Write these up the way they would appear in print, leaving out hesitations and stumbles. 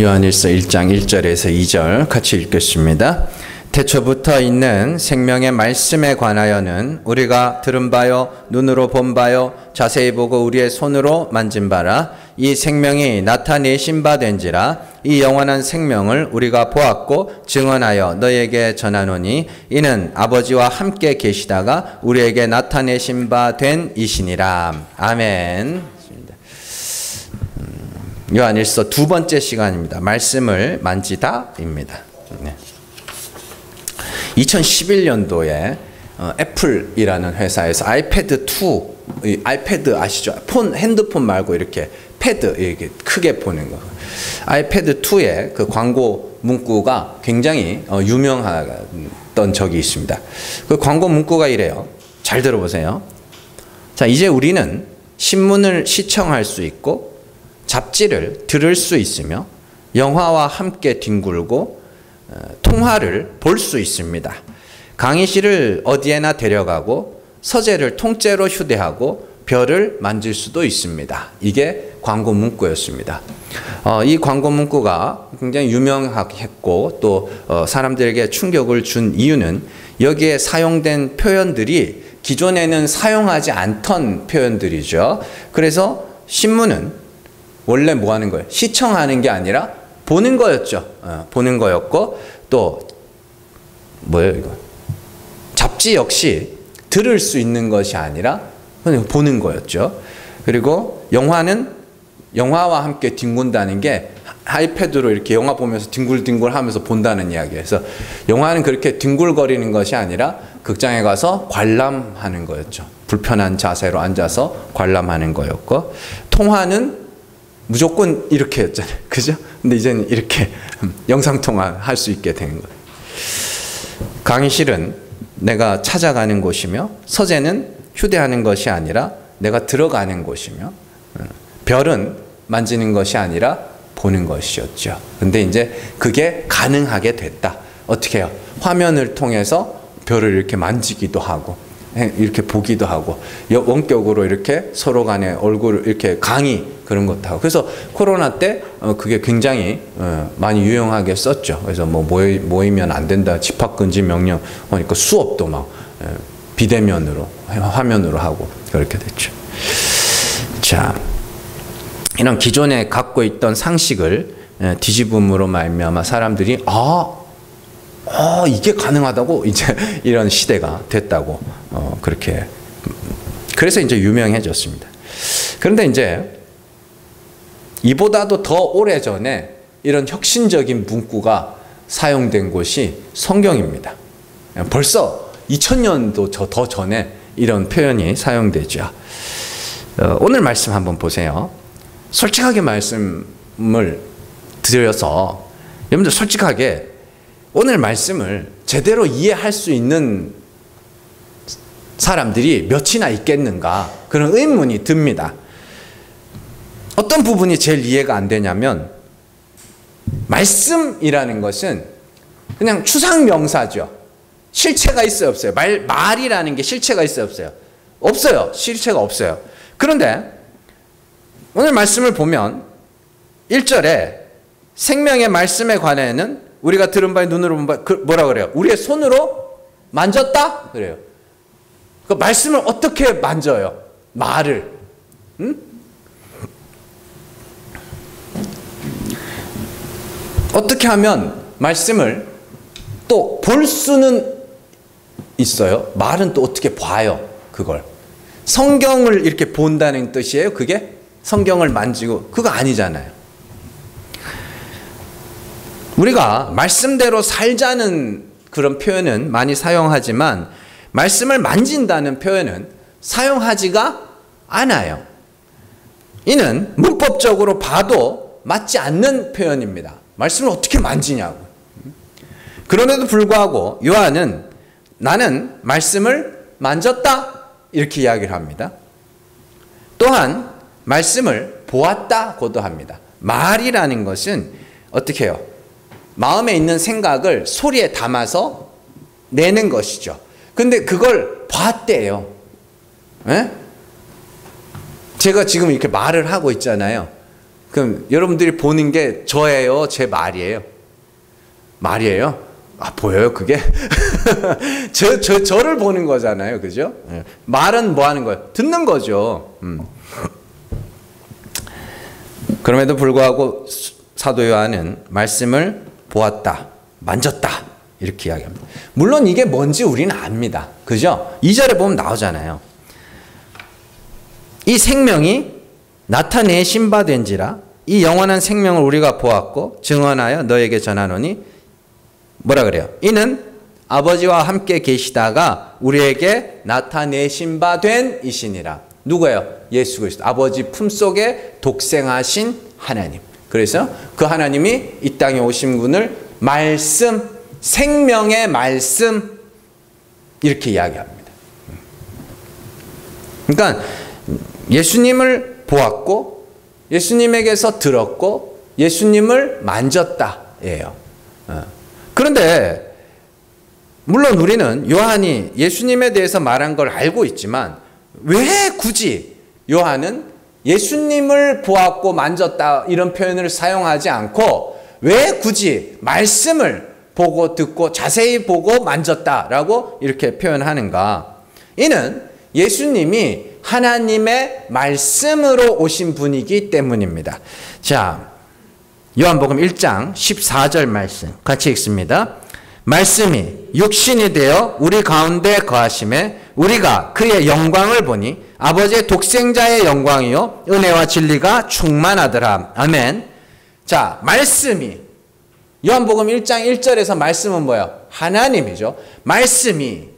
요한일서 1장 1절에서 2절 같이 읽겠습니다. 태초부터 있는 생명의 말씀에 관하여는 우리가 들은 바요 눈으로 본 바요 자세히 보고 우리의 손으로 만진 바라. 이 생명이 나타내신 바 된지라. 이 영원한 생명을 우리가 보았고 증언하여 너희에게 전하노니 이는 아버지와 함께 계시다가 우리에게 나타내신 바 된 이시니라. 아멘. 요한일서 두 번째 시간입니다. 말씀을 만지다입니다. 2011년도에 애플이라는 회사에서 아이패드 2, 아이패드 아시죠? 핸드폰 말고 이렇게 패드 이렇게 크게 보는 거. 아이패드 2의 그 광고 문구가 굉장히 유명했던 적이 있습니다. 그 광고 문구가 이래요. 잘 들어보세요. 자, 이제 우리는 신문을 시청할 수 있고 잡지를 들을 수 있으며 영화와 함께 뒹굴고 통화를 볼 수 있습니다. 강의실을 어디에나 데려가고 서재를 통째로 휴대하고 별을 만질 수도 있습니다. 이게 광고 문구였습니다. 이 광고 문구가 굉장히 유명했고 또 사람들에게 충격을 준 이유는 여기에 사용된 표현들이 기존에는 사용하지 않던 표현들이죠. 그래서 신문은 원래 뭐 하는 거예요? 시청하는 게 아니라 보는 거였죠. 보는 거였고 또 뭐예요 이거? 잡지 역시 들을 수 있는 것이 아니라 보는 거였죠. 그리고 영화는 영화와 함께 뒹군다는 게 아이패드로 이렇게 영화 보면서 뒹굴뒹굴 하면서 본다는 이야기예요. 그래서 영화는 그렇게 뒹굴거리는 것이 아니라 극장에 가서 관람하는 거였죠. 불편한 자세로 앉아서 관람하는 거였고 통화는 무조건 이렇게 했잖아요. 그죠? 근데 이제는 이렇게 영상통화 할 수 있게 된 거예요. 강의실은 내가 찾아가는 곳이며 서재는 휴대하는 것이 아니라 내가 들어가는 곳이며 별은 만지는 것이 아니라 보는 것이었죠. 근데 이제 그게 가능하게 됐다. 어떻게 해요? 화면을 통해서 별을 이렇게 만지기도 하고 이렇게 보기도 하고 원격으로 이렇게 서로 간에 얼굴을 이렇게 강의 그런 것도 하고 그래서 코로나 때 그게 굉장히 많이 유용하게 썼죠. 그래서 뭐 모이면 안 된다 집합금지 명령 하니까 수업도 막 비대면으로 화면으로 하고 그렇게 됐죠. 자, 이런 기존에 갖고 있던 상식을 뒤집음으로 말미암아 사람들이 이게 가능하다고 이제 이런 시대가 됐다고 그렇게 그래서 이제 유명해졌습니다. 그런데 이제 이보다도 더 오래전에 이런 혁신적인 문구가 사용된 곳이 성경입니다. 벌써 2000년도 더 전에 이런 표현이 사용되죠. 오늘 말씀 한번 보세요. 솔직하게 말씀을 드려서 여러분들 솔직하게 오늘 말씀을 제대로 이해할 수 있는 사람들이 몇이나 있겠는가 그런 의문이 듭니다. 어떤 부분이 제일 이해가 안 되냐면 말씀이라는 것은 그냥 추상명사죠. 실체가 있어요 없어요? 말이라는 게 실체가 있어요 없어요? 없어요. 실체가 없어요. 그런데 오늘 말씀을 보면 1절에 생명의 말씀에 관해는 우리가 들은 바에 눈으로 본 바 뭐라 그래요? 우리의 손으로 만졌다? 그래요. 그 말씀을 어떻게 만져요? 말을. 응? 어떻게 하면 말씀을 또 볼 수는 있어요? 말은 또 어떻게 봐요? 그걸. 성경을 이렇게 본다는 뜻이에요? 그게? 성경을 만지고 그거 아니잖아요. 우리가 말씀대로 살자는 그런 표현은 많이 사용하지만 말씀을 만진다는 표현은 사용하지가 않아요. 이는 문법적으로 봐도 맞지 않는 표현입니다. 말씀을 어떻게 만지냐고. 그럼에도 불구하고 요한은 나는 말씀을 만졌다 이렇게 이야기를 합니다. 또한 말씀을 보았다고도 합니다. 말이라는 것은 어떻게 해요? 마음에 있는 생각을 소리에 담아서 내는 것이죠. 근데 그걸 봤대요. 에? 제가 지금 이렇게 말을 하고 있잖아요. 그럼 여러분들이 보는 게 저예요? 제 말이에요? 말이에요? 아, 보여요, 그게? 저를 보는 거잖아요. 그죠? 말은 뭐 하는 거예요? 듣는 거죠. 그럼에도 불구하고 사도 요한은 말씀을 보았다, 만졌다, 이렇게 이야기합니다. 물론 이게 뭔지 우리는 압니다. 그죠? 2절에 보면 나오잖아요. 이 생명이 나타내신 바 된지라 이 영원한 생명을 우리가 보았고 증언하여 너에게 전하노니 뭐라 그래요? 이는 아버지와 함께 계시다가 우리에게 나타내신 바 된 이시니라. 누구예요? 예수 그리스도. 아버지 품속에 독생하신 하나님. 그래서 그 하나님이 이 땅에 오신 분을 말씀, 생명의 말씀 이렇게 이야기합니다. 그러니까 예수님을 보았고 예수님에게서 들었고 예수님을 만졌다예요. 그런데 물론 우리는 요한이 예수님에 대해서 말한 걸 알고 있지만 왜 굳이 요한은 예수님을 보았고 만졌다 이런 표현을 사용하지 않고 왜 굳이 말씀을 보고 듣고 자세히 보고 만졌다라고 이렇게 표현하는가? 이는 예수님이 하나님의 말씀으로 오신 분이기 때문입니다. 자, 요한복음 1장 14절 말씀 같이 읽습니다. 말씀이 육신이 되어 우리 가운데 거하심에 우리가 그의 영광을 보니 아버지의 독생자의 영광이요 은혜와 진리가 충만하더라. 아멘. 자, 말씀이 요한복음 1장 1절에서 말씀은 뭐예요? 하나님이죠. 말씀이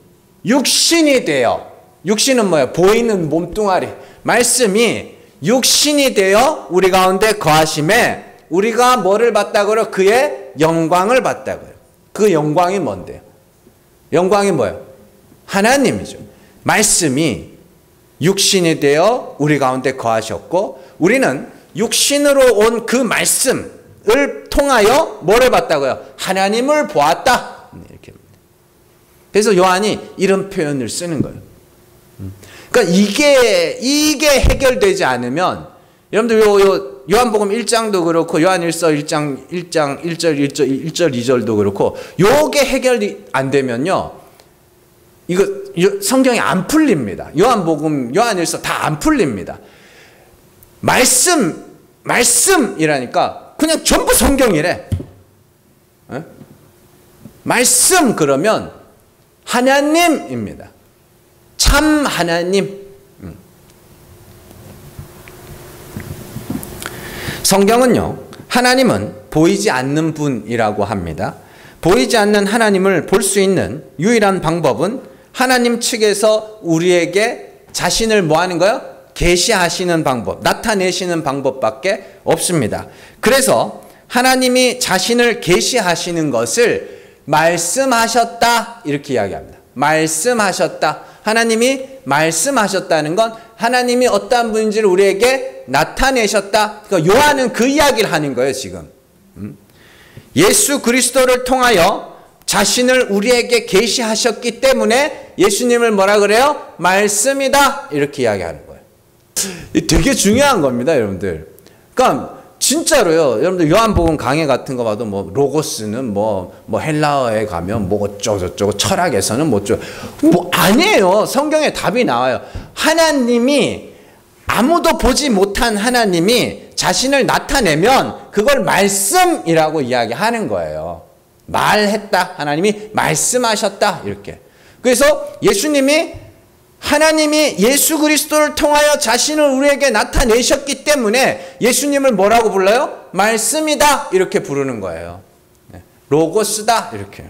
육신이 되어, 육신은 뭐예요? 보이는 몸뚱아리. 말씀이 육신이 되어 우리 가운데 거하심에 우리가 뭐를 봤다고요? 그의 영광을 봤다고요. 그 영광이 뭔데요? 영광이 뭐예요? 하나님이죠. 말씀이 육신이 되어 우리 가운데 거하셨고 우리는 육신으로 온 그 말씀을 통하여 뭐를 봤다고요? 하나님을 보았다. 이렇게. 그래서 요한이 이런 표현을 쓰는 거예요. 그러니까 이게 해결되지 않으면 여러분들 요한복음 1장도 그렇고 요한일서 1장 1절 2절도 그렇고 요게 해결이 안 되면요. 이거 성경이 안 풀립니다. 요한복음, 요한일서 다 안 풀립니다. 말씀이라니까 그냥 전부 성경이래. 에? 말씀 그러면 하나님입니다. 참 하나님. 성경은요, 하나님은 보이지 않는 분이라고 합니다. 보이지 않는 하나님을 볼 수 있는 유일한 방법은 하나님 측에서 우리에게 자신을 뭐 하는 거예요? 계시하시는 방법, 나타내시는 방법밖에 없습니다. 그래서 하나님이 자신을 계시하시는 것을 말씀하셨다 이렇게 이야기합니다. 말씀하셨다. 하나님이 말씀하셨다는 건 하나님이 어떠한 분인지를 우리에게 나타내셨다. 그러니까 요한은 그 이야기를 하는 거예요, 지금. 예수 그리스도를 통하여 자신을 우리에게 계시하셨기 때문에 예수님을 뭐라 그래요? 말씀이다. 이렇게 이야기하는 거예요. 되게 중요한 겁니다, 여러분들. 그러니까 진짜로요. 여러분들 요한복음 강해 같은 거 봐도 뭐 로고스는 뭐 헬라어에 가면 뭐 어쩌고저쩌고 철학에서는 뭐 아니에요. 성경에 답이 나와요. 하나님이 아무도 보지 못한 하나님이 자신을 나타내면 그걸 말씀이라고 이야기하는 거예요. 말했다. 하나님이 말씀하셨다. 이렇게. 그래서 하나님이 예수 그리스도를 통하여 자신을 우리에게 나타내셨기 때문에 예수님을 뭐라고 불러요? 말씀이다. 이렇게 부르는 거예요. 로고스다. 이렇게.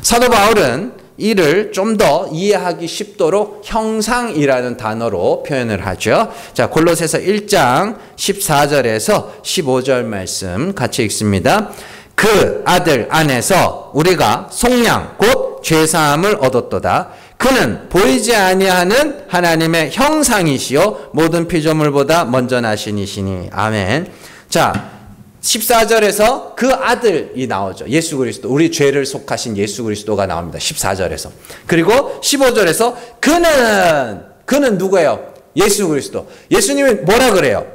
사도 바울은 이를 좀 더 이해하기 쉽도록 형상이라는 단어로 표현을 하죠. 자, 골로새서 1장 14절에서 15절 말씀 같이 읽습니다. 그 아들 안에서 우리가 속량 곧 죄사함을 얻었도다. 그는 보이지 아니하는 하나님의 형상이시요 모든 피조물보다 먼저 나신 이시니. 아멘. 자, 14절에서 그 아들이 나오죠. 예수 그리스도. 우리 죄를 속하신 예수 그리스도가 나옵니다. 14절에서. 그리고 15절에서 그는 누구예요? 예수 그리스도. 예수님이 뭐라 그래요?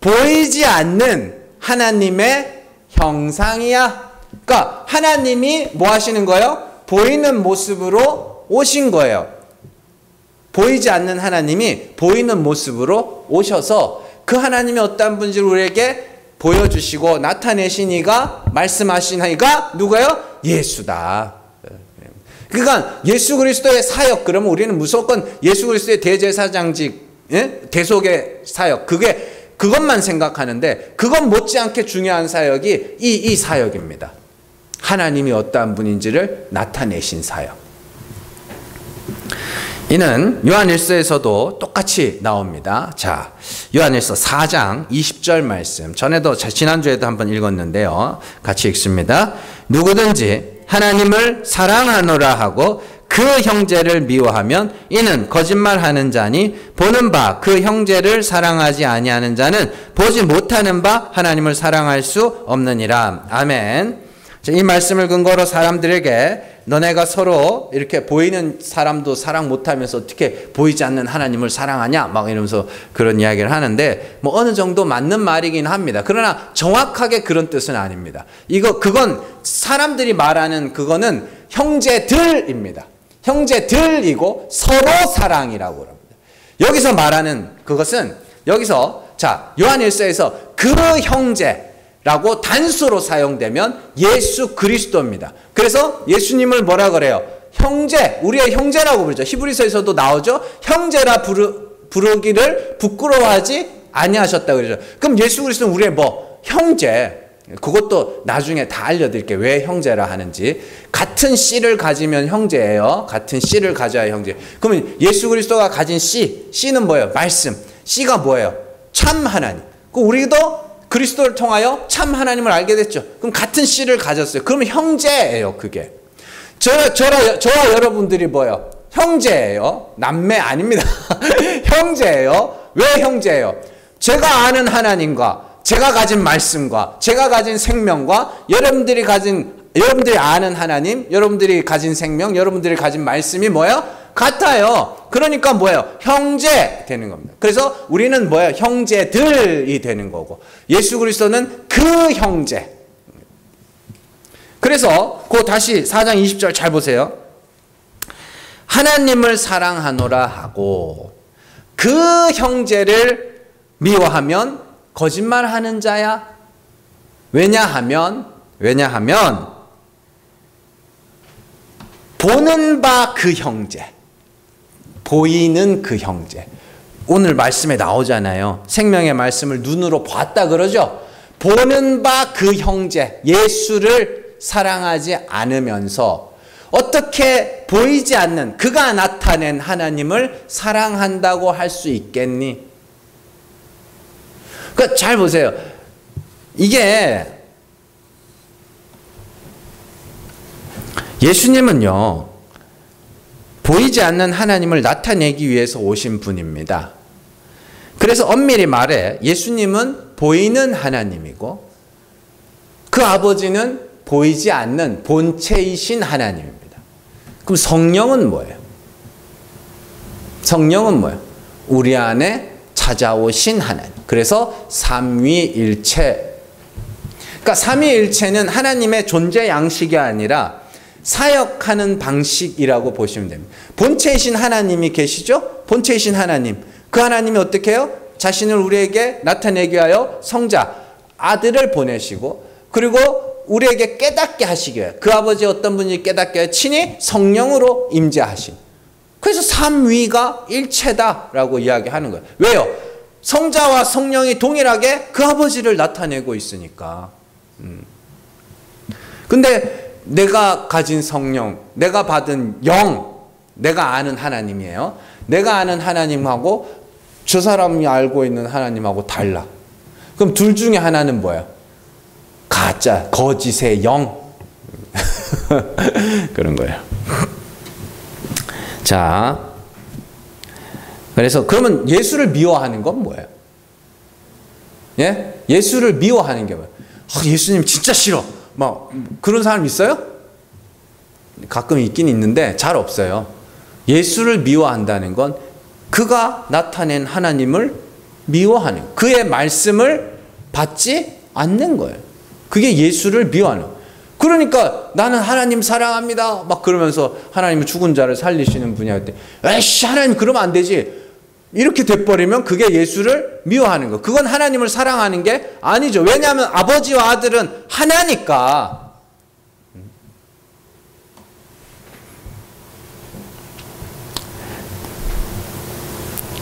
보이지 않는 하나님의 형상이야. 그러니까 하나님이 뭐 하시는 거예요? 보이는 모습으로 오신 거예요. 보이지 않는 하나님이 보이는 모습으로 오셔서 그 하나님이 어떤 분인지를 우리에게 보여주시고 나타내시니가 말씀하시니가 누구예요? 예수다. 그러니까 예수 그리스도의 사역, 그러면 우리는 무조건 예수 그리스도의 대제사장직, 대속의 사역, 그것만 생각하는데 그건 못지않게 중요한 사역이 이 사역입니다. 하나님이 어떠한 분인지를 나타내신 사역. 이는 요한일서에서도 똑같이 나옵니다. 자, 요한일서 4장 20절 말씀. 전에도 지난주에도 한번 읽었는데요. 같이 읽습니다. 누구든지 하나님을 사랑하노라 하고 그 형제를 미워하면 이는 거짓말하는 자니 보는 바 그 형제를 사랑하지 아니하는 자는 보지 못하는 바 하나님을 사랑할 수 없느니라. 아멘. 이 말씀을 근거로 사람들에게 너네가 서로 이렇게 보이는 사람도 사랑 못하면서 어떻게 보이지 않는 하나님을 사랑하냐 막 이러면서 그런 이야기를 하는데 뭐 어느 정도 맞는 말이긴 합니다. 그러나 정확하게 그런 뜻은 아닙니다. 그건 사람들이 말하는 그거는 형제들입니다. 형제들이고 서로 사랑이라고 합니다. 여기서 말하는 그것은 여기서 자 요한일서에서 그 형제라고 단수로 사용되면 예수 그리스도입니다. 그래서 예수님을 뭐라 그래요? 형제, 우리의 형제라고 부르죠. 히브리서에서도 나오죠. 형제라 부르기를 부끄러워하지 아니하셨다 그러죠. 그럼 예수 그리스도는 우리의 뭐? 형제. 그것도 나중에 다 알려드릴게요. 왜 형제라 하는지. 같은 씨를 가지면 형제예요. 같은 씨를 가져야 형제. 그러면 예수 그리스도가 가진 씨는 뭐예요? 말씀. 씨가 뭐예요? 참 하나님. 우리도 그리스도를 통하여 참 하나님을 알게 됐죠. 그럼 같은 씨를 가졌어요. 그러면 형제예요, 그게. 저와 여러분들이 뭐예요? 형제예요. 남매 아닙니다. 형제예요. 왜 형제예요? 제가 아는 하나님과 제가 가진 말씀과 제가 가진 생명과 여러분들이 아는 하나님, 여러분들이 가진 생명, 여러분들이 가진 말씀이 뭐예요? 같아요. 그러니까 뭐예요? 형제 되는 겁니다. 그래서 우리는 뭐예요? 형제들이 되는 거고 예수 그리스도는 그 형제. 그래서 다시 4장 20절 잘 보세요. 하나님을 사랑하노라 하고 그 형제를 미워하면 거짓말하는 자야. 왜냐하면 보는 바 그 형제, 보이는 그 형제. 오늘 말씀에 나오잖아요. 생명의 말씀을 눈으로 봤다 그러죠. 보는 바 그 형제, 예수를 사랑하지 않으면서 어떻게 보이지 않는 그가 나타낸 하나님을 사랑한다고 할 수 있겠니? 그러니까 잘 보세요. 이게 예수님은요, 보이지 않는 하나님을 나타내기 위해서 오신 분입니다. 그래서 엄밀히 말해 예수님은 보이는 하나님이고 그 아버지는 보이지 않는 본체이신 하나님입니다. 그럼 성령은 뭐예요? 성령은 뭐예요? 우리 안에 찾아오신 하나님. 그래서 삼위일체. 그러니까 삼위일체는 하나님의 존재 양식이 아니라 사역하는 방식이라고 보시면 됩니다. 본체이신 하나님이 계시죠? 본체이신 하나님. 그 하나님이 어떻게 해요? 자신을 우리에게 나타내기 위하여 성자, 아들을 보내시고 그리고 우리에게 깨닫게 하시기 위해 그 아버지 어떤 분이 깨닫게 하여 친히 성령으로 임재하신. 그래서 삼위가 일체다라고 이야기하는 거예요. 왜요? 성자와 성령이 동일하게 그 아버지를 나타내고 있으니까. 근데 내가 가진 성령, 내가 받은 영, 내가 아는 하나님이에요. 내가 아는 하나님하고 저 사람이 알고 있는 하나님하고 달라. 그럼 둘 중에 하나는 뭐예요? 가짜, 거짓의 영. 그런 거예요. 자, 그래서 그러면 예수를 미워하는 건 뭐예요? 예? 예수를 미워하는 게 뭐예요? 예수님 진짜 싫어. 막 그런 사람 있어요? 가끔 있긴 있는데 잘 없어요. 예수를 미워한다는 건 그가 나타낸 하나님을 미워하는, 그의 말씀을 받지 않는 거예요. 그게 예수를 미워하는 거예요. 그러니까 나는 하나님 사랑합니다 막 그러면서 하나님은 죽은 자를 살리시는 분이야. 그때 에이씨 하나님 그러면 안 되지, 이렇게 돼버리면 그게 예수를 미워하는 거. 그건 하나님을 사랑하는 게 아니죠. 왜냐하면 아버지와 아들은 하나니까.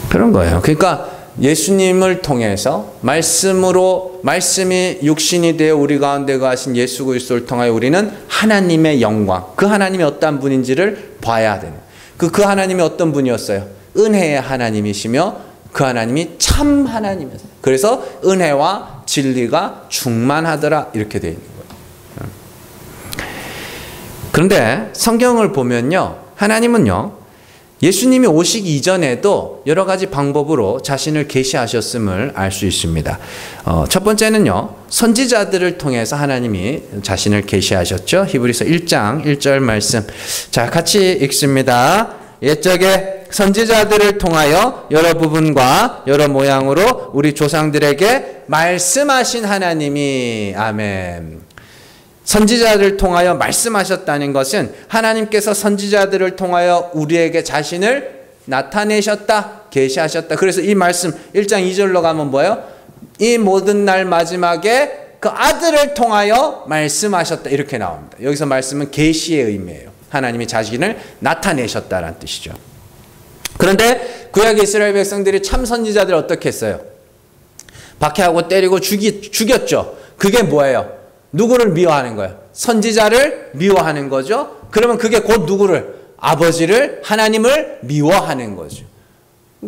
그런 거예요. 그러니까 예수님을 통해서 말씀이 육신이 되어 우리 가운데 거하신 예수 그리스도를 통하여 우리는 하나님의 영광, 그 하나님이 어떤 분인지를 봐야 되는, 그 하나님이 어떤 분이었어요? 은혜의 하나님이시며 그 하나님이 참 하나님이었어요. 그래서 은혜와 진리가 충만하더라 이렇게 되어 있는 거예요. 그런데 성경을 보면요, 하나님은요 예수님이 오시기 이전에도 여러 가지 방법으로 자신을 계시하셨음을 알 수 있습니다. 첫 번째는요, 선지자들을 통해서 하나님이 자신을 계시하셨죠. 히브리서 1장 1절 말씀. 자, 같이 읽습니다. 옛적에 선지자들을 통하여 여러 부분과 여러 모양으로 우리 조상들에게 말씀하신 하나님이, 아멘. 선지자를 통하여 말씀하셨다는 것은 하나님께서 선지자들을 통하여 우리에게 자신을 나타내셨다, 계시하셨다. 그래서 이 말씀 1장 2절로 가면 뭐예요? 이 모든 날 마지막에 그 아들을 통하여 말씀하셨다 이렇게 나옵니다. 여기서 말씀은 계시의 의미예요. 하나님이 자신을 나타내셨다라는 뜻이죠. 그런데 구약 이스라엘 백성들이 참 선지자들을 어떻게 했어요? 박해하고 때리고 죽였죠. 그게 뭐예요? 누구를 미워하는 거예요? 선지자를 미워하는 거죠. 그러면 그게 곧 누구를? 아버지를, 하나님을 미워하는 거죠.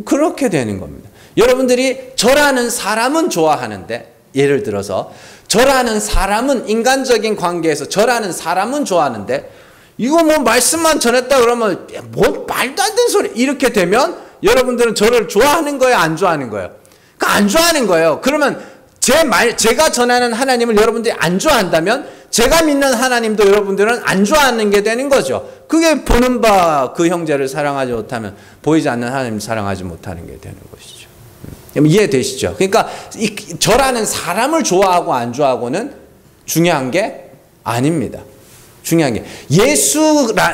그렇게 되는 겁니다. 여러분들이 저라는 사람은 좋아하는데, 예를 들어서 저라는 사람은 인간적인 관계에서 저라는 사람은 좋아하는데, 이거 뭐 말씀만 전했다 그러면 뭐 말도 안 되는 소리, 이렇게 되면 여러분들은 저를 좋아하는 거예요, 안 좋아하는 거예요? 그러니까 안 좋아하는 거예요. 그러면 제가 전하는 하나님을 여러분들이 안 좋아한다면 제가 믿는 하나님도 여러분들은 안 좋아하는 게 되는 거죠. 그게 보는 바 그 형제를 사랑하지 못하면 보이지 않는 하나님을 사랑하지 못하는 게 되는 것이죠. 이해되시죠? 그러니까 저라는 사람을 좋아하고 안 좋아하고는 중요한 게 아닙니다. 중요한 게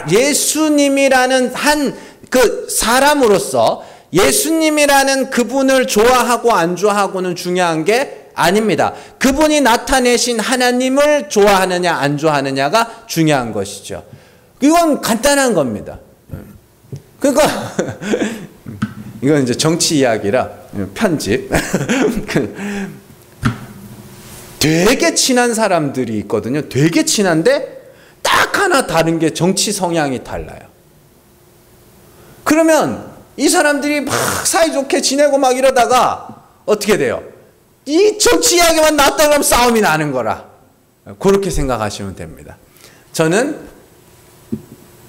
예수님이라는 한 그 사람으로서 예수님이라는 그분을 좋아하고 안 좋아하고는 중요한 게 아닙니다. 그분이 나타내신 하나님을 좋아하느냐 안 좋아하느냐가 중요한 것이죠. 이건 간단한 겁니다. 그러니까 이건 이제 정치 이야기라 편집. 되게 친한 사람들이 있거든요. 되게 친한데 딱 하나 다른 게 정치 성향이 달라요. 그러면 이 사람들이 막 사이좋게 지내고 막 이러다가 어떻게 돼요? 이 정치 이야기만 나왔다 그러면 싸움이 나는 거라. 그렇게 생각하시면 됩니다. 저는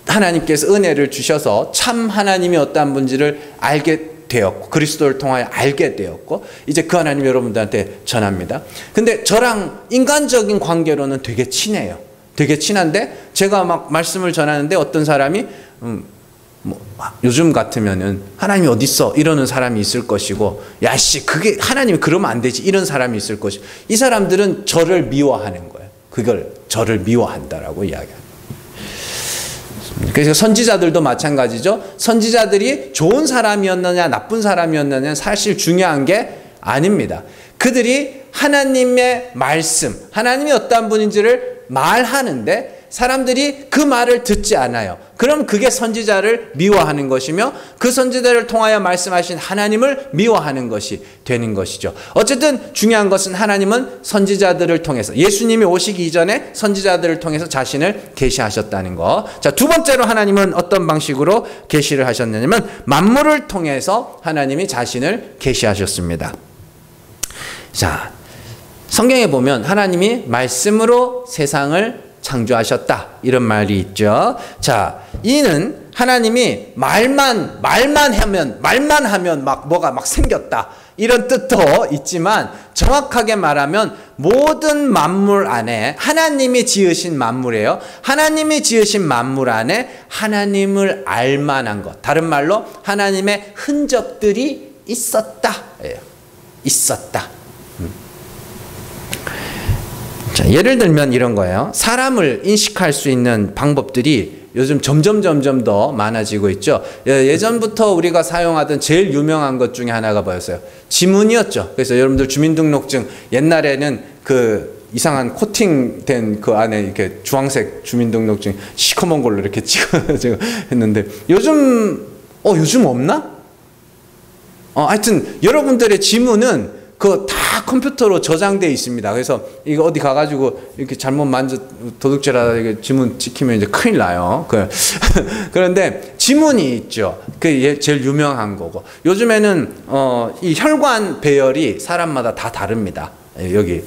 하나님께서 은혜를 주셔서 참 하나님이 어떠한 분인지를 알게 되었고 그리스도를 통하여 알게 되었고 이제 그 하나님 여러분들한테 전합니다. 근데 저랑 인간적인 관계로는 되게 친해요. 되게 친한데 제가 막 말씀을 전하는데 어떤 사람이 뭐 요즘 같으면은 하나님이 어디 있어 이러는 사람이 있을 것이고 야씨 그게 하나님이 그러면 안 되지 이런 사람이 있을 것이고 이 사람들은 저를 미워하는 거예요. 그걸 저를 미워한다라고 이야기합니다. 그래서 선지자들도 마찬가지죠. 선지자들이 좋은 사람이었느냐 나쁜 사람이었느냐 사실 중요한 게 아닙니다. 그들이 하나님의 말씀, 하나님이 어떠한 분인지를 말하는데 사람들이 그 말을 듣지 않아요. 그럼 그게 선지자를 미워하는 것이며 그 선지자를 통하여 말씀하신 하나님을 미워하는 것이 되는 것이죠. 어쨌든 중요한 것은 하나님은 선지자들을 통해서 예수님이 오시기 이전에 선지자들을 통해서 자신을 계시하셨다는 거. 자, 두 번째로 하나님은 어떤 방식으로 계시를 하셨느냐면 만물을 통해서 하나님이 자신을 계시하셨습니다. 자, 성경에 보면 하나님이 말씀으로 세상을 창조하셨다 이런 말이 있죠. 자, 이는 하나님이 말만 하면 막 뭐가 막 생겼다 이런 뜻도 있지만 정확하게 말하면 모든 만물 안에 하나님이 지으신 만물이에요. 하나님이 지으신 만물 안에 하나님을 알만한 것, 다른 말로 하나님의 흔적들이 있었다. 있었다. 자, 예를 들면 이런 거예요. 사람을 인식할 수 있는 방법들이 요즘 점점 더 많아지고 있죠. 예전부터 우리가 사용하던 제일 유명한 것 중에 하나가 뭐였어요? 지문이었죠. 그래서 여러분들 주민등록증 옛날에는 그 이상한 코팅된 그 안에 이렇게 주황색 주민등록증 시커먼 걸로 이렇게 찍어가지고 했는데 요즘 없나? 하여튼 여러분들의 지문은 그 다 컴퓨터로 저장돼 있습니다. 그래서 이거 어디 가가지고 이렇게 잘못 도둑질하다 이게 지문 찍히면 이제 큰일 나요. 그런데 지문이 있죠. 그게 제일 유명한 거고. 요즘에는 이 혈관 배열이 사람마다 다 다릅니다. 여기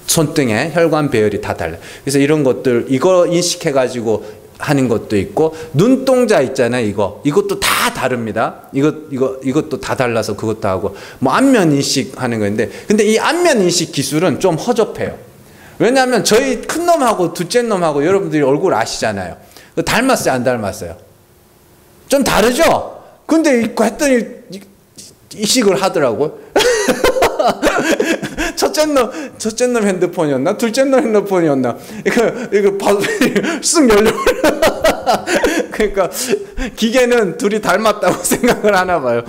손등에 혈관 배열이 다 달라요. 그래서 이런 것들 이거 인식해가지고 하는 것도 있고, 눈동자 있잖아요. 이것도 다 다릅니다. 이것도 다 달라서 그것도 하고, 뭐 안면 인식하는 건데, 근데 이 안면 인식 기술은 좀 허접해요. 왜냐하면 저희 큰 놈하고 둘째 놈하고 여러분들이 얼굴 아시잖아요. 닮았어요, 안 닮았어요? 좀 다르죠? 근데 이거 했더니 이식을 하더라고요. 첫째 놈 핸드폰이었나? 둘째 놈 핸드폰이었나? 이거 봐도 쓱 열려버려. 그러니까 기계는 둘이 닮았다고 생각을 하나 봐요.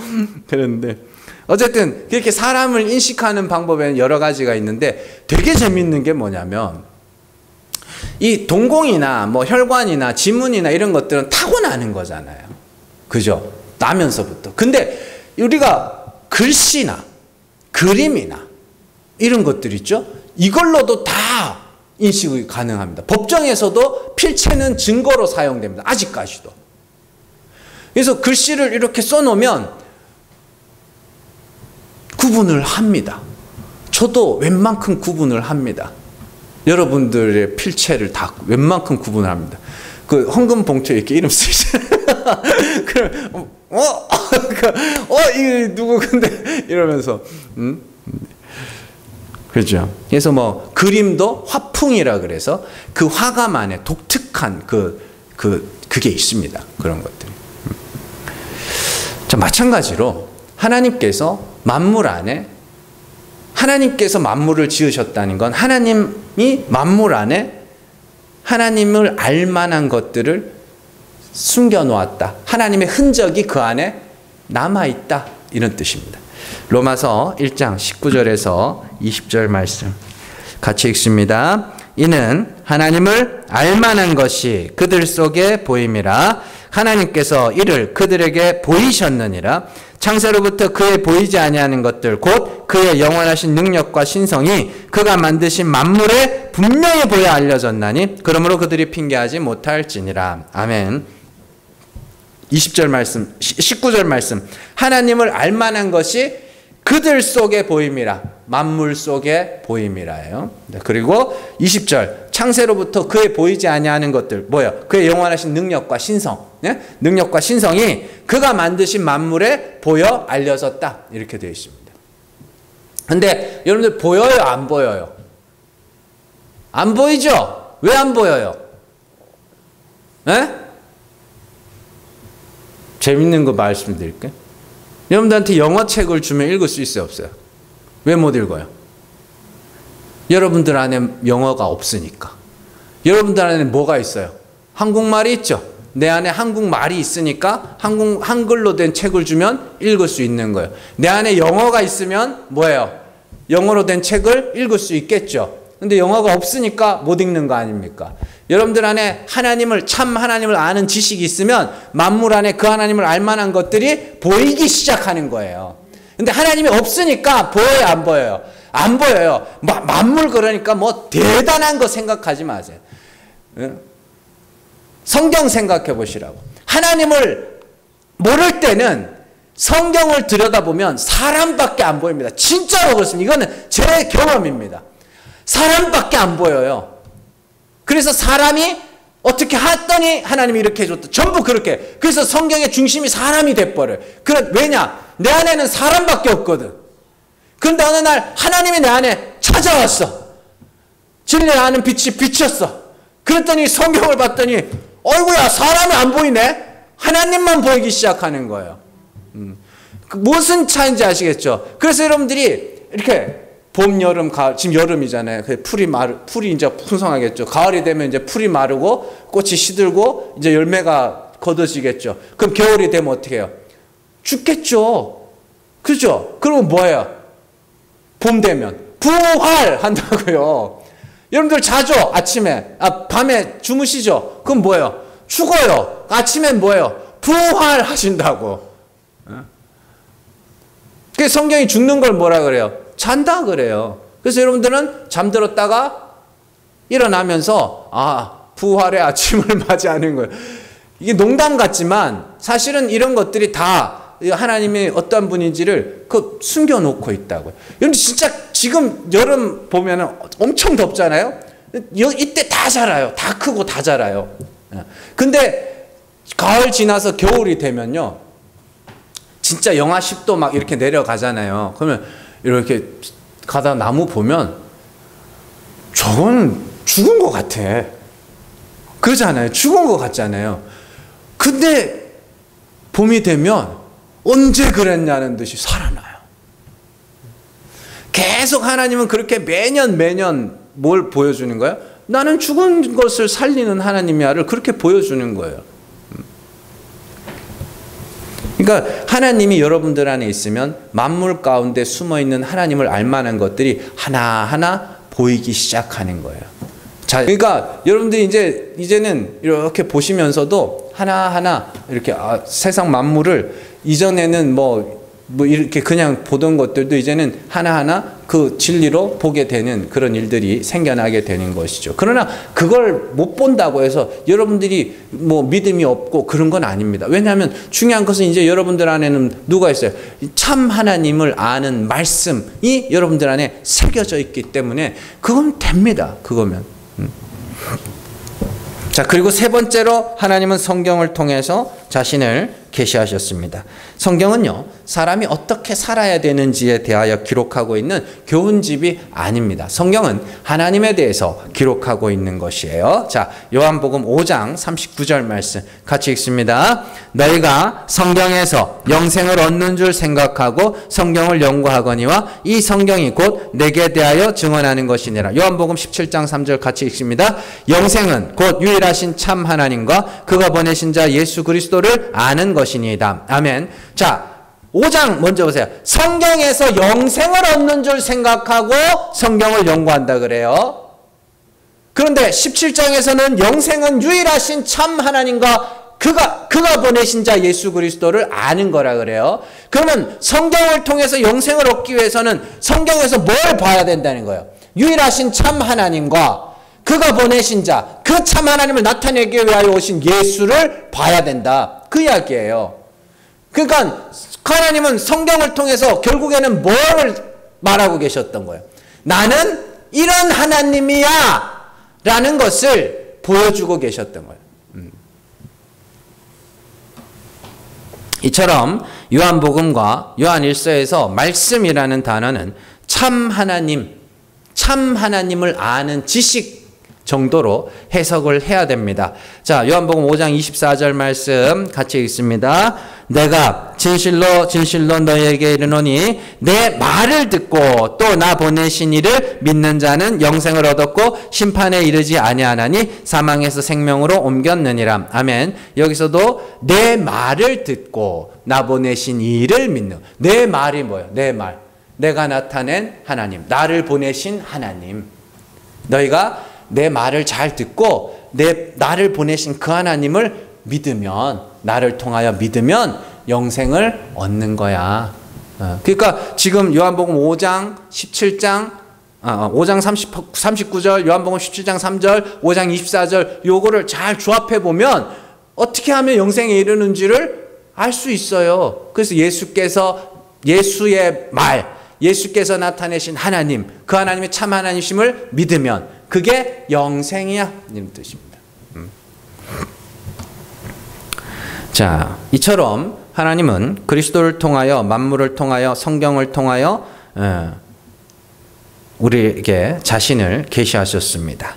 그런데 어쨌든 그렇게 사람을 인식하는 방법에는 여러 가지가 있는데 되게 재밌는 게 뭐냐면 이 동공이나 뭐 혈관이나 지문이나 이런 것들은 타고나는 거잖아요. 그죠? 나면서부터. 근데 우리가 글씨나 그림이나 이런 것들 있죠? 이걸로도 다 인식이 가능합니다. 법정에서도 필체는 증거로 사용됩니다. 아직까지도. 그래서 글씨를 이렇게 써놓으면 구분을 합니다. 저도 웬만큼 구분을 합니다. 여러분들의 필체를 다 웬만큼 구분을 합니다. 그 헌금 봉투에 이렇게 이름 쓰시잖아요. 그럼 이게 누구 근데 이러면서 그렇죠. 그래서 뭐 그림도 화풍이라 그래서 그 화가만의 독특한 그게 있습니다. 그런 것들이. 자, 마찬가지로 하나님께서 만물 안에 하나님께서 만물을 지으셨다는 건 하나님이 만물 안에 하나님을 알 만한 것들을 숨겨 놓았다. 하나님의 흔적이 그 안에 남아 있다. 이런 뜻입니다. 로마서 1장 19절에서 20절 말씀 같이 읽습니다. 이는 하나님을 알 만한 것이 그들 속에 보임이라. 하나님께서 이를 그들에게 보이셨느니라. 창세로부터 그의 보이지 아니하는 것들 곧 그의 영원하신 능력과 신성이 그가 만드신 만물에 분명히 보여 알려졌나니 그러므로 그들이 핑계하지 못할지니라. 아멘. 20절 말씀, 19절 말씀. 하나님을 알 만한 것이 그들 속에 보임이라. 만물 속에 보임이라예요. 그리고 20절. 창세로부터 그의 보이지 아니하는 것들. 뭐예요? 그의 영원하신 능력과 신성. 네? 능력과 신성이 그가 만드신 만물에 보여 알려졌다. 이렇게 되어 있습니다. 근데 여러분들 보여요? 안 보여요? 안 보이죠? 왜 안 보여요? 네? 재밌는 거 말씀드릴게요. 여러분들한테 영어책을 주면 읽을 수 있어요? 없어요? 왜 못 읽어요? 여러분들 안에 영어가 없으니까. 여러분들 안에 뭐가 있어요? 한국말이 있죠? 내 안에 한국말이 있으니까 한글로 된 책을 주면 읽을 수 있는 거예요. 내 안에 영어가 있으면 뭐예요? 영어로 된 책을 읽을 수 있겠죠? 근데 영어가 없으니까 못 읽는 거 아닙니까? 여러분들 안에 참 하나님을 아는 지식이 있으면 만물 안에 그 하나님을 알 만한 것들이 보이기 시작하는 거예요. 근데 하나님이 없으니까 보여요, 안 보여요? 안 보여요. 만물 그러니까 뭐 대단한 거 생각하지 마세요. 성경 생각해 보시라고. 하나님을 모를 때는 성경을 들여다보면 사람밖에 안 보입니다. 진짜로 그렇습니다. 이거는 제 경험입니다. 사람밖에 안 보여요. 그래서 사람이 어떻게 했더니 하나님이 이렇게 해줬다. 전부 그렇게. 그래서 성경의 중심이 사람이 돼버려요. 왜냐? 내 안에는 사람밖에 없거든. 그런데 어느 날 하나님이 내 안에 찾아왔어. 진리를 아는 빛이 비쳤어. 그랬더니 성경을 봤더니 어이구야 사람이 안 보이네. 하나님만 보이기 시작하는 거예요. 무슨 차이인지 아시겠죠? 그래서 여러분들이 이렇게 봄, 여름, 가을, 지금 여름이잖아요. 풀이 이제 풍성하겠죠. 가을이 되면 이제 풀이 마르고 꽃이 시들고 이제 열매가 걷어지겠죠. 그럼 겨울이 되면 어떻게 해요? 죽겠죠. 그죠? 그러면 뭐예요? 봄 되면 부활한다고요. 여러분들 자죠? 밤에 주무시죠? 그럼 뭐예요? 죽어요. 아침엔 뭐예요? 부활하신다고. 그 성경이 죽는 걸 뭐라 그래요? 잔다 그래요. 그래서 여러분들은 잠들었다가 일어나면서 부활의 아침을 맞이하는 거예요. 이게 농담 같지만 사실은 이런 것들이 다 하나님이 어떤 분인지를 숨겨놓고 있다고요. 여러분 진짜 지금 여름 보면 엄청 덥잖아요. 이때 다 자라요. 다 크고 다 자라요. 근데 가을 지나서 겨울이 되면요. 진짜 영하 10도 막 이렇게 내려가잖아요. 그러면 이렇게 가다 나무 보면 저건 죽은 것 같아. 그러잖아요. 죽은 것 같잖아요. 근데 봄이 되면 언제 그랬냐는 듯이 살아나요. 계속 하나님은 그렇게 매년 뭘 보여주는 거예요? 나는 죽은 것을 살리는 하나님이야를 그렇게 보여주는 거예요. 그러니까 하나님이 여러분들 안에 있으면 만물 가운데 숨어있는 하나님을 알만한 것들이 하나하나 보이기 시작하는 거예요. 자, 그러니까 여러분들이 이제는 이렇게 보시면서도 하나하나 이렇게 세상 만물을 이전에는 뭐 이렇게 그냥 보던 것들도 이제는 하나하나 그 진리로 보게 되는 그런 일들이 생겨나게 되는 것이죠. 그러나 그걸 못 본다고 해서 여러분들이 뭐 믿음이 없고 그런 건 아닙니다. 왜냐하면 중요한 것은 이제 여러분들 안에는 누가 있어요? 참 하나님을 아는 말씀이 여러분들 안에 새겨져 있기 때문에 그건 됩니다. 그거면. 자, 그리고 세 번째로 하나님은 성경을 통해서 자신을 계시하셨습니다. 성경은요, 사람이 어떻게 살아야 되는지에 대하여 기록하고 있는 교훈집이 아닙니다. 성경은 하나님에 대해서 기록하고 있는 것이에요. 자, 요한복음 5장 39절 말씀 같이 읽습니다. 너희가 성경에서 영생을 얻는 줄 생각하고 성경을 연구하거니와 이 성경이 곧 내게 대하여 증언하는 것이니라. 요한복음 17장 3절 같이 읽습니다. 영생은 곧 유일하신 참 하나님과 그가 보내신 자 예수 그리스도를 아는 것이니이다. 아멘. 자, 5장 먼저 보세요. 성경에서 영생을 얻는 줄 생각하고 성경을 연구한다 그래요. 그런데 17장에서는 영생은 유일하신 참 하나님과 그가 보내신 자 예수 그리스도를 아는 거라 그래요. 그러면 성경을 통해서 영생을 얻기 위해서는 성경에서 뭘 봐야 된다는 거예요? 유일하신 참 하나님과 그가 보내신 자, 그 참 하나님을 나타내기 위하여 오신 예수를 봐야 된다. 그 이야기예요. 그러니까 하나님은 성경을 통해서 결국에는 뭘 말하고 계셨던 거예요? 나는 이런 하나님이야 라는 것을 보여주고 계셨던 거예요. 이처럼 요한복음과 요한일서에서 말씀이라는 단어는 참 하나님을 아는 지식 정도로 해석을 해야 됩니다. 자, 요한복음 5장 24절 말씀 같이 읽습니다. 내가 진실로 너희에게 이르노니 내 말을 듣고 또 나 보내신 이를 믿는 자는 영생을 얻었고 심판에 이르지 아니하나니 사망에서 생명으로 옮겼느니라. 아멘. 여기서도 내 말을 듣고 나 보내신 이를 믿는. 내 말이 뭐예요? 내 말. 내가 나타낸 하나님. 나를 보내신 하나님. 너희가 내 말을 잘 듣고 나를 보내신 그 하나님을 믿으면, 나를 통하여 믿으면 영생을 얻는 거야. 그러니까 지금 요한복음 5장 17장 5장 39절, 요한복음 17장 3절, 5장 24절 요거를 잘 조합해 보면 어떻게 하면 영생에 이르는지를 알 수 있어요. 그래서 예수의 말, 예수께서 나타내신 하나님, 그 하나님의 참 하나님이심을 믿으면 그게 영생이야 이런 뜻입니다. 자, 이처럼 하나님은 그리스도를 통하여, 만물을 통하여, 성경을 통하여 우리에게 자신을 계시하셨습니다.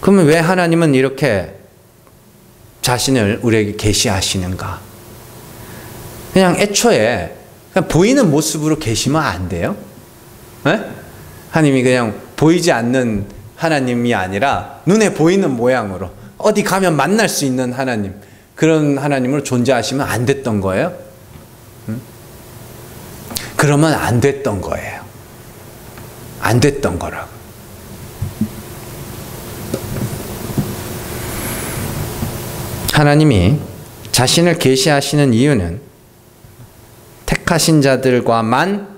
그러면 왜 하나님은 이렇게 자신을 우리에게 계시하시는가? 그냥 애초에 그냥 보이는 모습으로 계시면 안 돼요. 에? 하나님이 그냥 보이지 않는 하나님이 아니라 눈에 보이는 모양으로 어디 가면 만날 수 있는 하나님, 그런 하나님으로 존재하시면 안 됐던 거예요. 그러면 안 됐던 거예요. 안 됐던 거라고. 하나님이 자신을 계시하시는 이유는 택하신 자들과만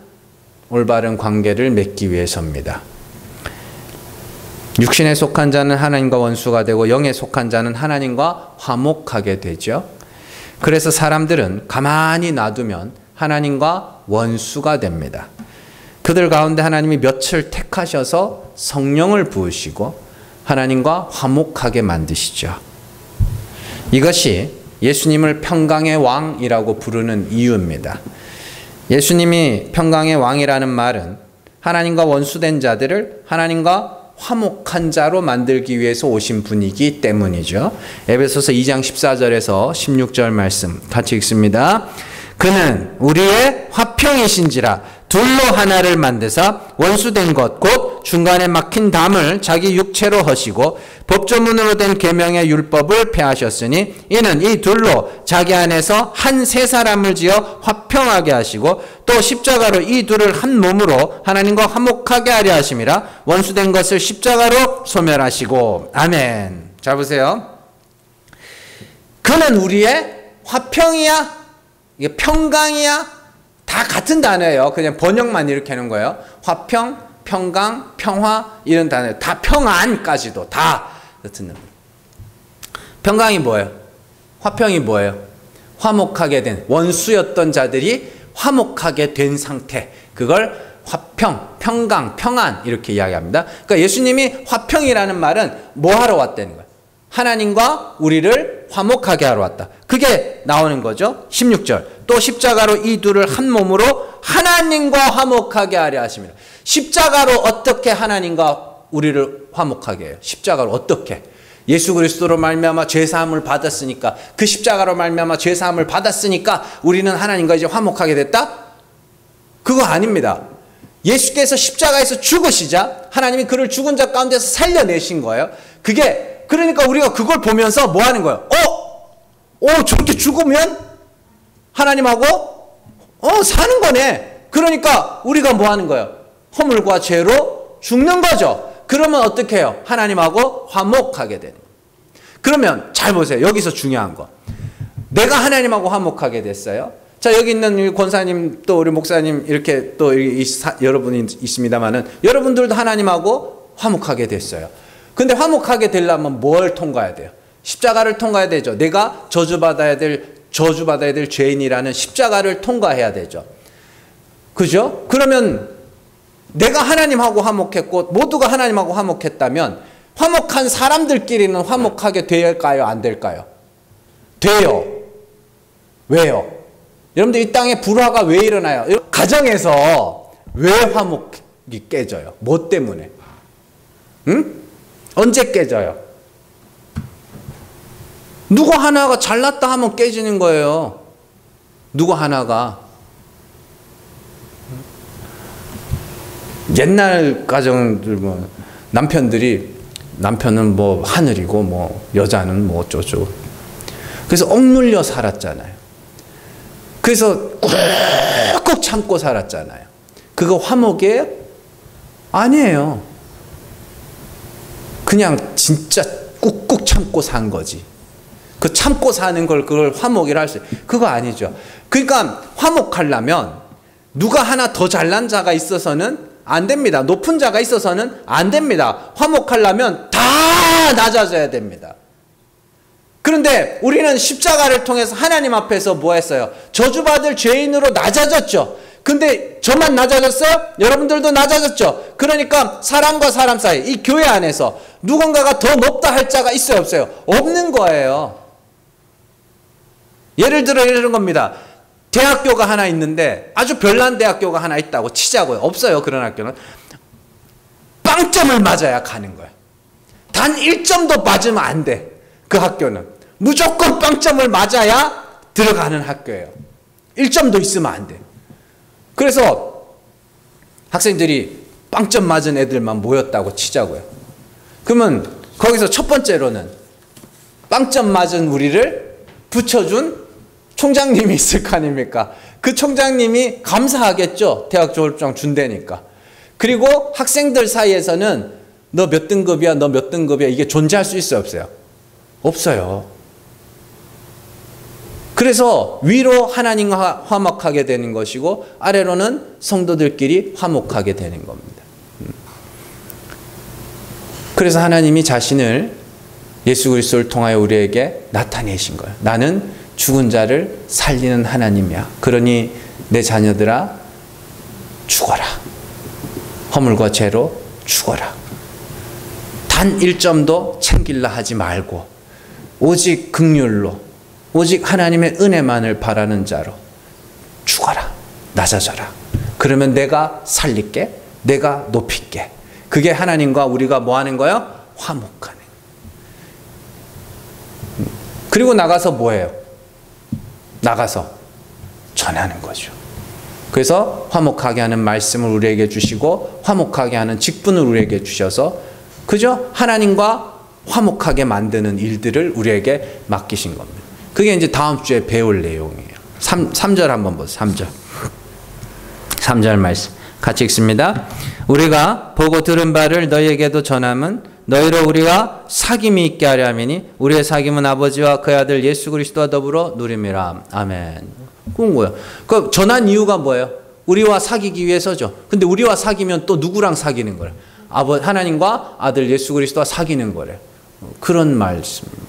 올바른 관계를 맺기 위해서입니다. 육신에 속한 자는 하나님과 원수가 되고 영에 속한 자는 하나님과 화목하게 되죠. 그래서 사람들은 가만히 놔두면 하나님과 원수가 됩니다. 그들 가운데 하나님이 몇을 택하셔서 성령을 부으시고 하나님과 화목하게 만드시죠. 이것이 예수님을 평강의 왕이라고 부르는 이유입니다. 예수님이 평강의 왕이라는 말은 하나님과 원수된 자들을 하나님과 화목한 자로 만들기 위해서 오신 분이기 때문이죠. 에베소서 2장 14절에서 16절 말씀 같이 읽습니다. 그는 우리의 화평이신지라 둘로 하나를 만드사 원수된 것 곧 중간에 막힌 담을 자기 육체로 허시고 법조문으로 된 계명의 율법을 폐하셨으니 이는 이 둘로 자기 안에서 한 세 사람을 지어 화평하게 하시고 또 십자가로 이 둘을 한 몸으로 하나님과 화목하게 하려 하심이라. 원수된 것을 십자가로 소멸하시고. 아멘. 잘 보세요. 그는 우리의 화평이야, 이게 평강이야, 다 같은 단어예요. 그냥 번역만 이렇게 하는 거예요. 화평, 평강, 평화 이런 단어, 다 평안까지도 다 같은 단어. 평강이 뭐예요? 화평이 뭐예요? 화목하게 된, 원수였던 자들이 화목하게 된 상태, 그걸 화평, 평강, 평안 이렇게 이야기합니다. 그러니까 예수님이 화평이라는 말은 뭐 하러 왔다는 거예요? 하나님과 우리를 화목하게 하러 왔다. 그게 나오는 거죠. 16절. 또 십자가로 이 둘을 한 몸으로 하나님과 화목하게 하려 하십니다. 십자가로 어떻게 하나님과 우리를 화목하게 해요? 십자가로 어떻게? 예수 그리스도로 말미암아 죄 사함을 받았으니까, 그 십자가로 말미암아 죄 사함을 받았으니까 우리는 하나님과 이제 화목하게 됐다? 그거 아닙니다. 예수께서 십자가에서 죽으시자 하나님이 그를 죽은 자 가운데서 살려내신 거예요. 그게, 그러니까 우리가 그걸 보면서 뭐 하는 거예요? 저렇게 죽으면 하나님하고 사는 거네. 그러니까 우리가 뭐 하는 거예요? 허물과 죄로 죽는 거죠. 그러면 어떻게 해요? 하나님하고 화목하게 되는 거예요. 그러면 잘 보세요. 여기서 중요한 거. 내가 하나님하고 화목하게 됐어요. 자, 여기 있는 권사님 또 우리 목사님 이렇게 또 여러분이 있습니다만은 여러분들도 하나님하고 화목하게 됐어요. 근데 화목하게 되려면 뭘 통과해야 돼요? 십자가를 통과해야 되죠. 내가 저주받아야 될 죄인이라는 십자가를 통과해야 되죠. 그죠? 그러면 내가 하나님하고 화목했고 모두가 하나님하고 화목했다면 화목한 사람들끼리는 화목하게 될까요? 안 될까요? 돼요. 왜요? 여러분들 이 땅에 불화가 왜 일어나요? 가정에서 왜 화목이 깨져요? 뭐 때문에? 응? 언제 깨져요? 누구 하나가 잘났다 하면 깨지는 거예요. 누구 하나가. 옛날 가정들 뭐 남편은 뭐 하늘이고 뭐 여자는 뭐 어쩌고. 그래서 억눌려 살았잖아요. 그래서 꾹꾹 참고 살았잖아요. 그거 화목이에요? 아니에요. 그냥 진짜 꾹꾹 참고 산 거지. 그 참고 사는 걸 그걸 화목이라 할 수 있어요. 그거 아니죠. 그러니까 화목하려면 누가 하나 더 잘난 자가 있어서는 안 됩니다. 높은 자가 있어서는 안 됩니다. 화목하려면 다 낮아져야 됩니다. 그런데 우리는 십자가를 통해서 하나님 앞에서 뭐 했어요? 저주받을 죄인으로 낮아졌죠. 근데 저만 낮아졌어요? 여러분들도 낮아졌죠. 그러니까 사람과 사람 사이, 이 교회 안에서 누군가가 더 높다 할 자가 있어요, 없어요? 없는 거예요. 예를 들어 이런 겁니다. 대학교가 하나 있는데 아주 별난 대학교가 하나 있다고 치자고요. 없어요, 그런 학교는. 빵점을 맞아야 가는 거예요. 단 1점도 맞으면 안 돼. 그 학교는. 무조건 빵점을 맞아야 들어가는 학교예요. 1점도 있으면 안 돼. 그래서 학생들이 빵점 맞은 애들만 모였다고 치자고요. 그러면 거기서 첫 번째로는 빵점 맞은 우리를 붙여준 총장님이 있을 거 아닙니까? 그 총장님이 감사하겠죠. 대학 졸업장 준다니까. 그리고 학생들 사이에서는 너 몇 등급이야, 너 몇 등급이야, 이게 존재할 수 있어요, 없어요? 없어요. 그래서 위로 하나님과 화목하게 되는 것이고 아래로는 성도들끼리 화목하게 되는 겁니다. 그래서 하나님이 자신을 예수 그리스도를 통하여 우리에게 나타내신 거예요. 나는 죽은 자를 살리는 하나님이야. 그러니 내 자녀들아 죽어라. 허물과 죄로 죽어라. 단 1점도 챙길라 하지 말고 오직 긍휼로 오직 하나님의 은혜만을 바라는 자로 죽어라. 낮아져라. 그러면 내가 살릴게. 내가 높일게. 그게 하나님과 우리가 뭐 하는 거예요? 화목하는. 그리고 나가서 뭐예요? 나가서 전하는 거죠. 그래서 화목하게 하는 말씀을 우리에게 주시고 화목하게 하는 직분을 우리에게 주셔서 그죠? 하나님과 화목하게 만드는 일들을 우리에게 맡기신 겁니다. 그게 이제 다음 주에 배울 내용이에요. 3절 한번 보세요. 3절. 3절 말씀 같이 읽습니다. 우리가 보고 들은 바를 너희에게도 전함은 너희로 우리가 사귐이 있게 하려 함이니 우리의 사귐은 아버지와 그의 아들 예수 그리스도와 더불어 누림이라. 아멘. 그건 뭐예요? 그 전한 이유가 뭐예요? 우리와 사귀기 위해서죠. 근데 우리와 사귀면 또 누구랑 사귀는 거예요? 하나님과 아들 예수 그리스도와 사귀는 거래요. 그런 말씀입니다.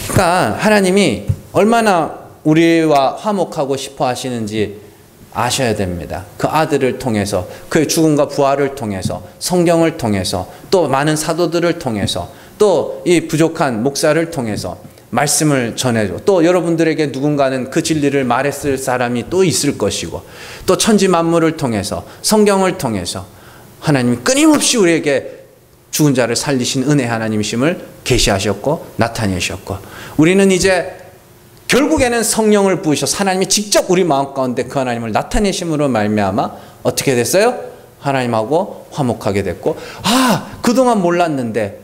그러니까 하나님이 얼마나 우리와 화목하고 싶어 하시는지 아셔야 됩니다. 그 아들을 통해서, 그의 죽음과 부활을 통해서, 성경을 통해서, 또 많은 사도들을 통해서, 또 이 부족한 목사를 통해서 말씀을 전해줘. 또 여러분들에게 누군가는 그 진리를 말했을 사람이 또 있을 것이고, 또 천지 만물을 통해서, 성경을 통해서 하나님이 끊임없이 우리에게 죽은 자를 살리신 은혜 하나님이심을 계시하셨고 나타내셨고, 우리는 이제 결국에는 성령을 부으셔서 하나님이 직접 우리 마음 가운데 그 하나님을 나타내심으로 말미암아 어떻게 됐어요? 하나님하고 화목하게 됐고, 그동안 몰랐는데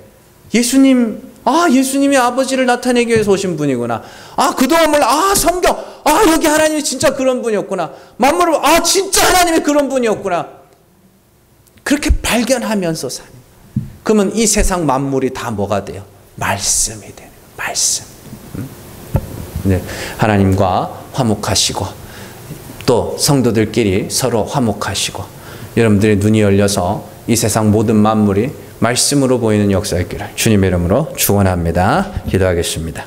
예수님이 아버지를 나타내기 위해서 오신 분이구나. 그동안 성경, 여기 하나님이 진짜 그런 분이었구나. 만물을, 진짜 하나님이 그런 분이었구나. 그렇게 발견하면서 사는. 그러면 이 세상 만물이 다 뭐가 돼요? 말씀이 되는 거예요. 말씀. 네, 하나님과 화목하시고 또 성도들끼리 서로 화목하시고 여러분들의 눈이 열려서 이 세상 모든 만물이 말씀으로 보이는 역사의 길을 주님의 이름으로 축원합니다. 기도하겠습니다.